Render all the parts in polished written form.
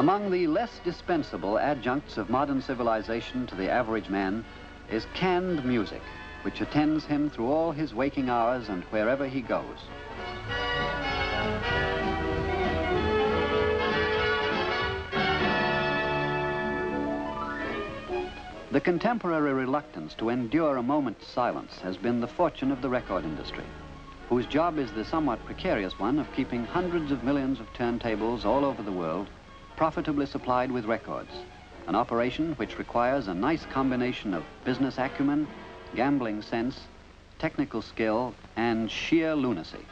Among the less dispensable adjuncts of modern civilization to the average man is canned music, which attends him through all his waking hours and wherever he goes. The contemporary reluctance to endure a moment's silence has been the fortune of the record industry, whose job is the somewhat precarious one of keeping hundreds of millions of turntables all over the world profitably supplied with records, an operation which requires a nice combination of business acumen, gambling sense, technical skill, and sheer lunacy.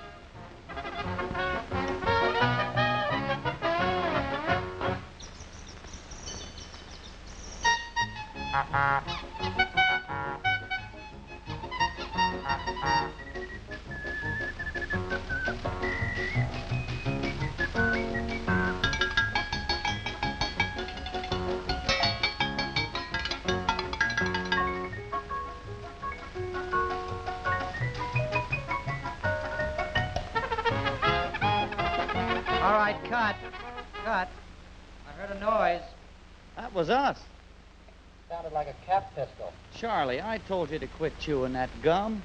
All right, cut. Cut. I heard a noise. That was us. Sounded like a cap pistol. Charlie, I told you to quit chewing that gum.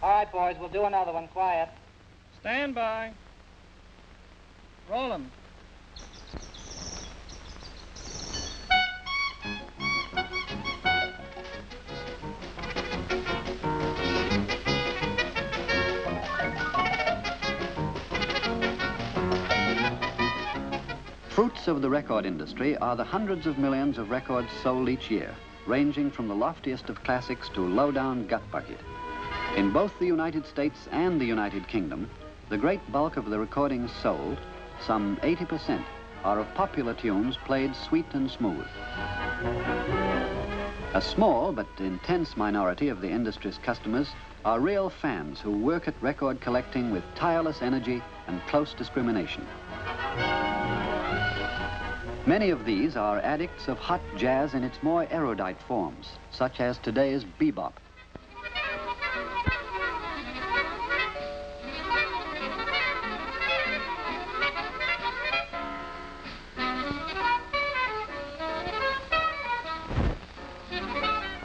All right, boys, we'll do another one. Quiet. Stand by. Roll 'em. Fruits of the record industry are the hundreds of millions of records sold each year, ranging from the loftiest of classics to low-down gut bucket. In both the United States and the United Kingdom, the great bulk of the recordings sold, some 80%, are of popular tunes played sweet and smooth. A small but intense minority of the industry's customers are real fans who work at record collecting with tireless energy and close discrimination. Many of these are addicts of hot jazz in its more erudite forms, such as today's bebop.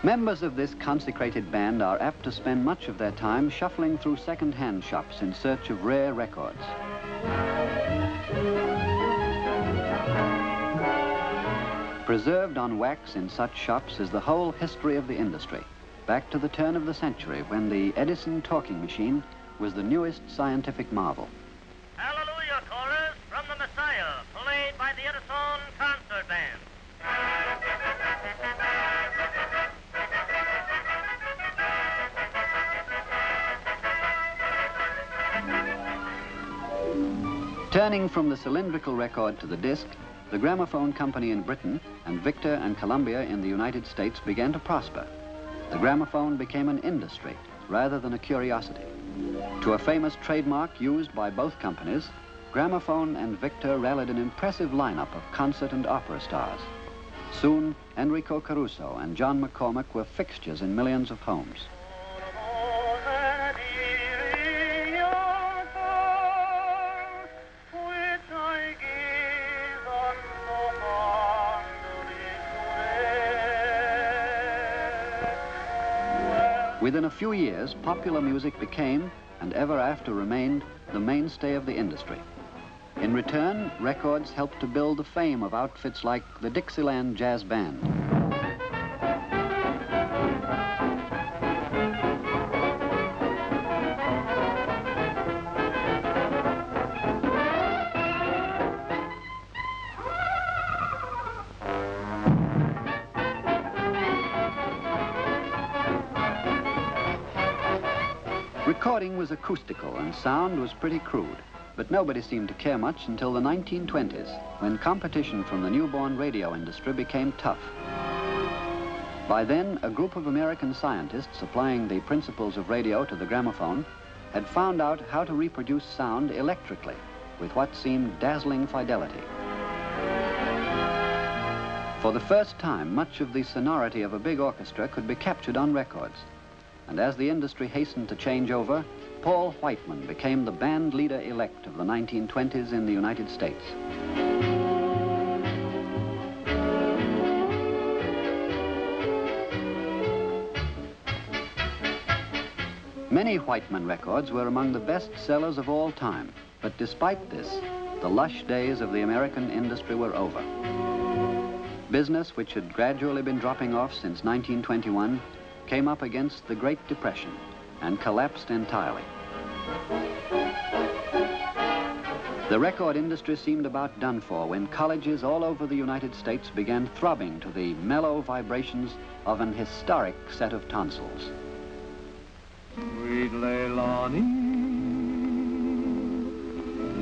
Members of this consecrated band are apt to spend much of their time shuffling through second-hand shops in search of rare records. Preserved on wax in such shops is the whole history of the industry, back to the turn of the century when the Edison talking machine was the newest scientific marvel. Hallelujah chorus from the Messiah, played by the Edison Concert Band. Turning from the cylindrical record to the disc, the gramophone company in Britain and Victor and Columbia in the United States began to prosper. The gramophone became an industry rather than a curiosity. To a famous trademark used by both companies, Gramophone and Victor rallied an impressive lineup of concert and opera stars. Soon, Enrico Caruso and John McCormack were fixtures in millions of homes. Within a few years, popular music became, and ever after remained, the mainstay of the industry. In return, records helped to build the fame of outfits like the Dixieland Jazz Band. Recording was acoustical and sound was pretty crude, but nobody seemed to care much until the 1920s, when competition from the newborn radio industry became tough. By then, a group of American scientists applying the principles of radio to the gramophone had found out how to reproduce sound electrically with what seemed dazzling fidelity. For the first time, much of the sonority of a big orchestra could be captured on records. And as the industry hastened to change over, Paul Whiteman became the band leader-elect of the 1920s in the United States. Many Whiteman records were among the best sellers of all time, but despite this, the lush days of the American industry were over. Business, which had gradually been dropping off since 1921, came up against the Great Depression and collapsed entirely. The record industry seemed about done for when colleges all over the United States began throbbing to the mellow vibrations of an historic set of tonsils. Sweet Leilani,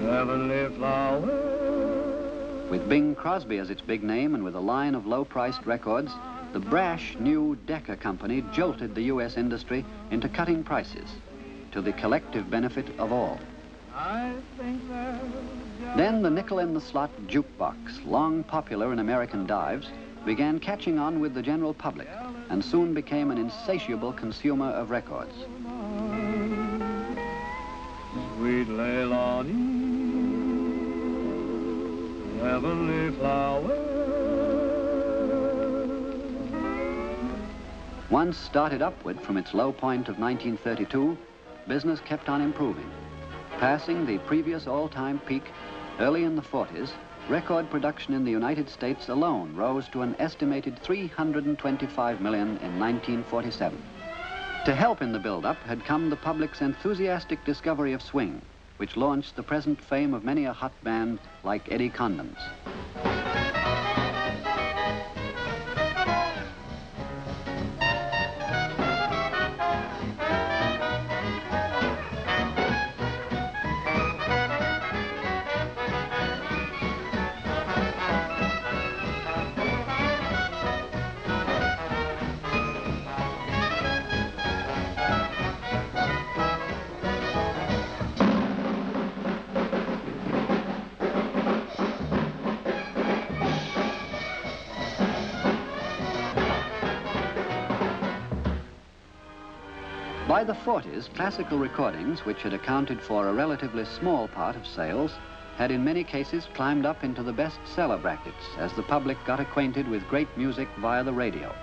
heavenly flower. With Bing Crosby as its big name and with a line of low-priced records, the brash new Decca company jolted the U.S. industry into cutting prices to the collective benefit of all. Then the nickel-in-the-slot jukebox, long popular in American dives, began catching on with the general public and soon became an insatiable consumer of records. Sweet Leilani, heavenly flower. Once started upward from its low point of 1932, business kept on improving. Passing the previous all-time peak, early in the 40s, record production in the United States alone rose to an estimated 325 million in 1947. To help in the build-up had come the public's enthusiastic discovery of swing, which launched the present fame of many a hot band like Eddie Condon's. By the 40s, classical recordings, which had accounted for a relatively small part of sales, had in many cases climbed up into the bestseller brackets as the public got acquainted with great music via the radio.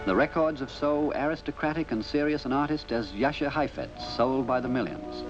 The records of so aristocratic and serious an artist as Jascha Heifetz sold by the millions.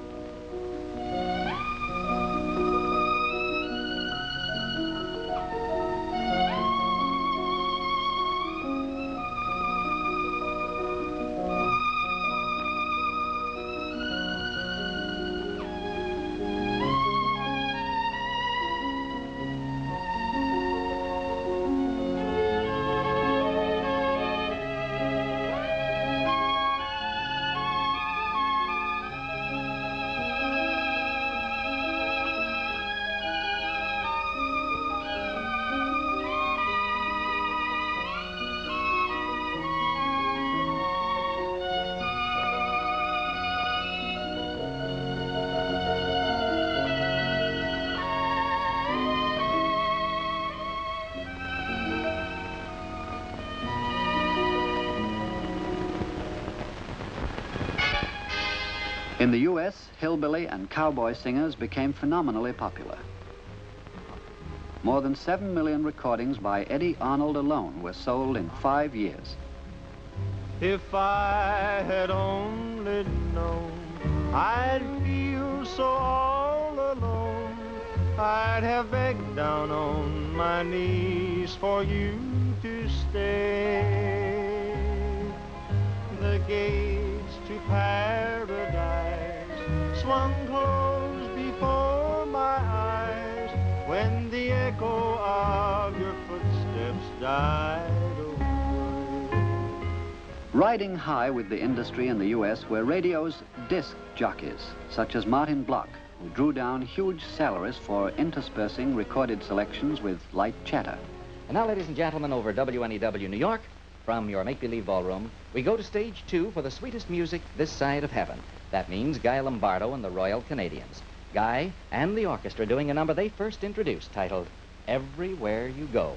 In the U.S., hillbilly and cowboy singers became phenomenally popular. More than 7 million recordings by Eddie Arnold alone were sold in 5 years. If I had only known I'd feel so all alone, I'd have begged down on my knees for you to stay. The gates to paradise swung closed before my eyes when the echo of your footsteps died away. Riding high with the industry in the U.S. were radio's disc jockeys, such as Martin Block, who drew down huge salaries for interspersing recorded selections with light chatter. And now, ladies and gentlemen, over WNEW New York, from your make-believe ballroom, we go to stage 2 for the sweetest music this side of heaven. That means Guy Lombardo and the Royal Canadians. Guy and the orchestra doing a number they first introduced, titled Everywhere You Go.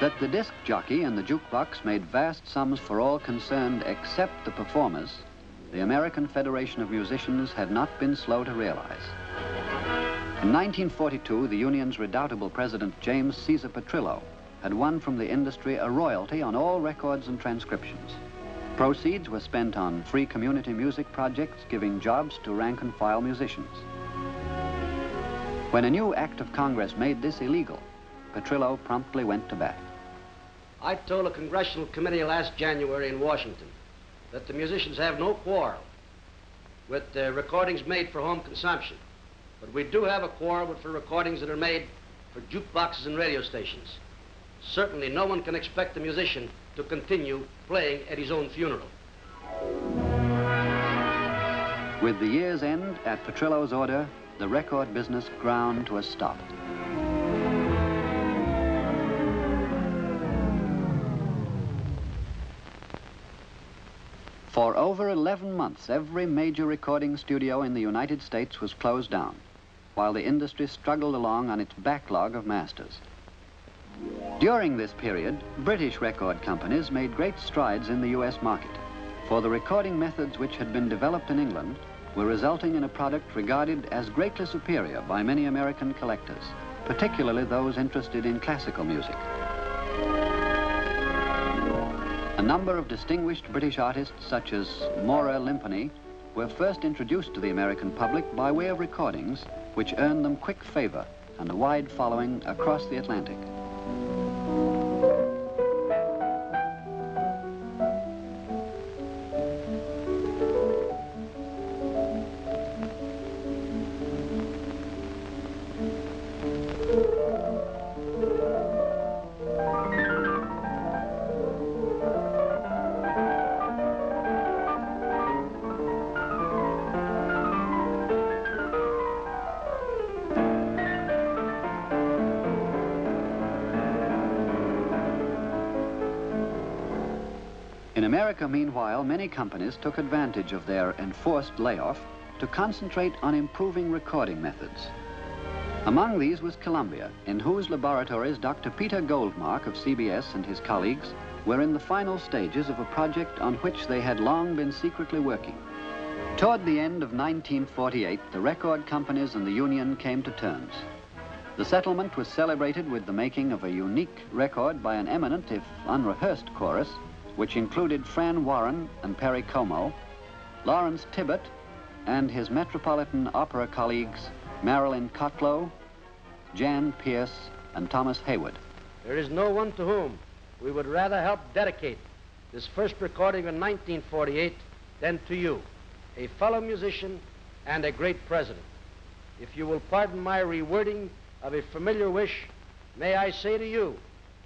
That the disc jockey and the jukebox made vast sums for all concerned except the performers, the American Federation of Musicians had not been slow to realize. In 1942, the union's redoubtable president, James Caesar Petrillo, had won from the industry a royalty on all records and transcriptions. Proceeds were spent on free community music projects giving jobs to rank-and-file musicians. When a new act of Congress made this illegal, Petrillo promptly went to bat. I told a congressional committee last January in Washington that the musicians have no quarrel with recordings made for home consumption. But we do have a quarrel for recordings that are made for jukeboxes and radio stations. Certainly no one can expect the musician to continue playing at his own funeral. With the year's end at Petrillo's order, the record business ground to a stop. For over 11 months, every major recording studio in the United States was closed down, while the industry struggled along on its backlog of masters. During this period, British record companies made great strides in the U.S. market, for the recording methods which had been developed in England were resulting in a product regarded as greatly superior by many American collectors, particularly those interested in classical music. A number of distinguished British artists, such as Maura Limpany, were first introduced to the American public by way of recordings which earned them quick favor and a wide following across the Atlantic. In America, meanwhile, many companies took advantage of their enforced layoff to concentrate on improving recording methods. Among these was Columbia, in whose laboratories Dr. Peter Goldmark of CBS and his colleagues were in the final stages of a project on which they had long been secretly working. Toward the end of 1948, the record companies and the union came to terms. The settlement was celebrated with the making of a unique record by an eminent, if unrehearsed, chorus, which included Fran Warren and Perry Como, Lawrence Tibbett, and his Metropolitan Opera colleagues Marilyn Cotlow, Jan Pierce, and Thomas Haywood. There is no one to whom we would rather help dedicate this first recording in 1948 than to you, a fellow musician and a great president. If you will pardon my rewording of a familiar wish, may I say to you,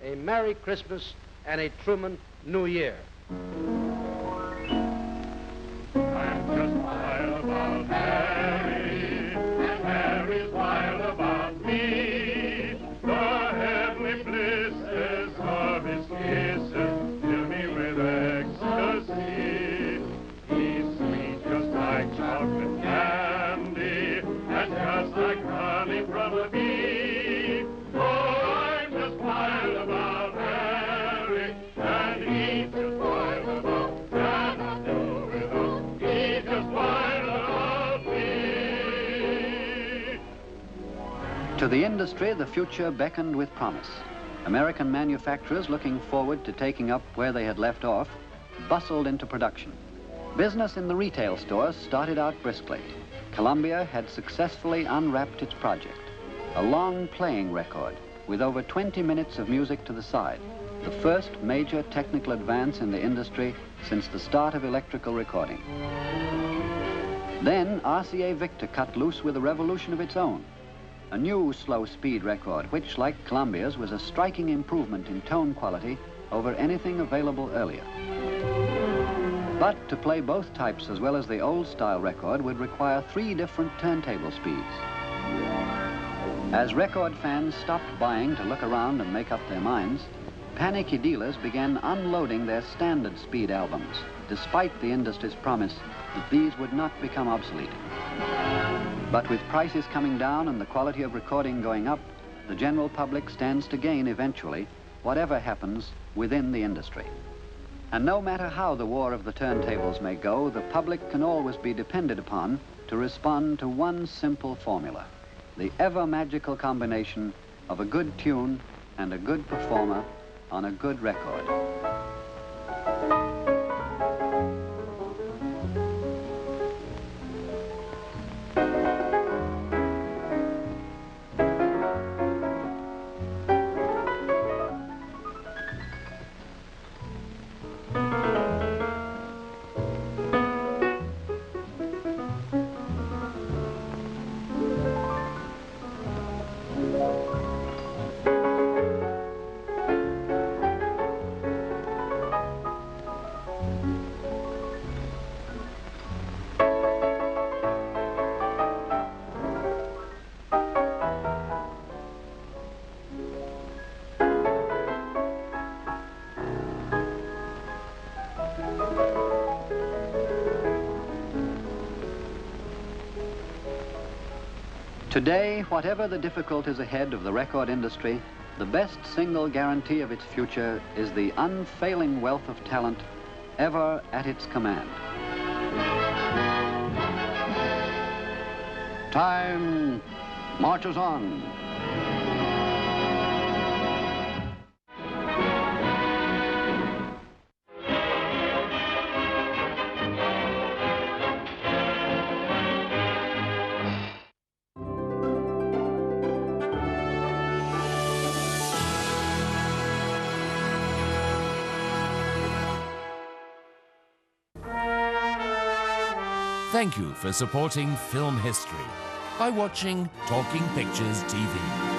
a Merry Christmas and a Truman New Year. I'm just wild about Harry, and Harry's wild about me. The heavenly blisses of his kisses fill me with ecstasy. He's sweet just like chocolate candy, and just like honey from a bee. Oh, I'm just wild about Harry, and he's just wild about he's just wild about me. To the industry, the future beckoned with promise. American manufacturers, looking forward to taking up where they had left off, bustled into production. Business in the retail stores started out briskly. Columbia had successfully unwrapped its project, a long playing record with over 20 minutes of music to the side, the first major technical advance in the industry since the start of electrical recording. Then RCA Victor cut loose with a revolution of its own, a new slow-speed record which, like Columbia's, was a striking improvement in tone quality over anything available earlier. But to play both types as well as the old-style record would require 3 different turntable speeds. As record fans stopped buying to look around and make up their minds, panicky dealers began unloading their standard speed albums, despite the industry's promise that these would not become obsolete. But with prices coming down and the quality of recording going up, the general public stands to gain eventually whatever happens within the industry. And no matter how the war of the turntables may go, the public can always be depended upon to respond to one simple formula, the ever magical combination of a good tune and a good performer on a good record. Today, whatever the difficulties ahead of the record industry, the best single guarantee of its future is the unfailing wealth of talent ever at its command. Time marches on. Thank you for supporting film history by watching Talking Pictures TV.